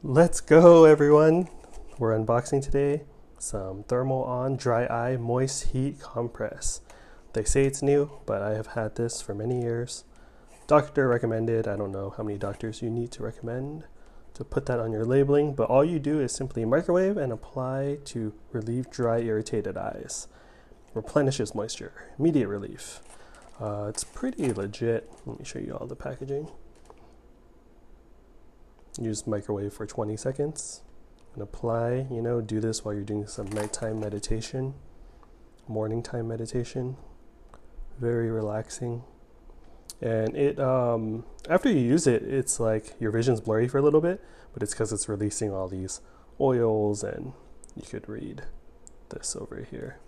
Let's go, everyone. We're unboxing today some Thermalon Dry Eye Moist Heat Compress. They say it's new, but I have had this for many years. Doctor recommended. I don't know how many doctors you need to recommend to put that on your labeling, but all you do is simply microwave and apply to relieve dry, irritated eyes. Replenishes moisture, immediate relief. It's pretty legit. Let me show you all the packaging. Use microwave for 20 seconds and apply, do this while you're doing some nighttime meditation, morning time meditation. Very relaxing. And it after you use it, it's like your vision's blurry for a little bit, but it's because it's releasing all these oils. And you could read this over here,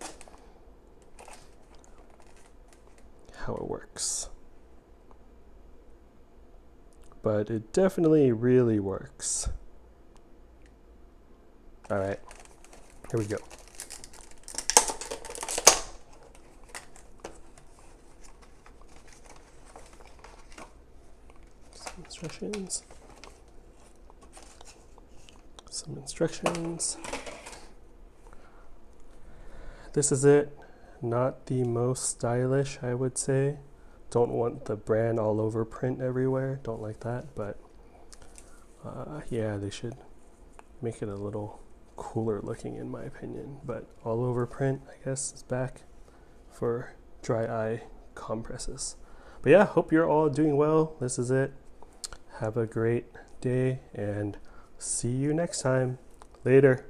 how it works. But it definitely really works. All right, here we go. Some instructions. This is it. Not the most stylish, I would say. Don't want the brand all over print everywhere. Don't like that, but yeah, they should make it a little cooler looking in my opinion. But all over print, I guess, is back for dry eye compresses. But yeah, hope you're all doing well. This is it. Have a great day and see you next time. Later.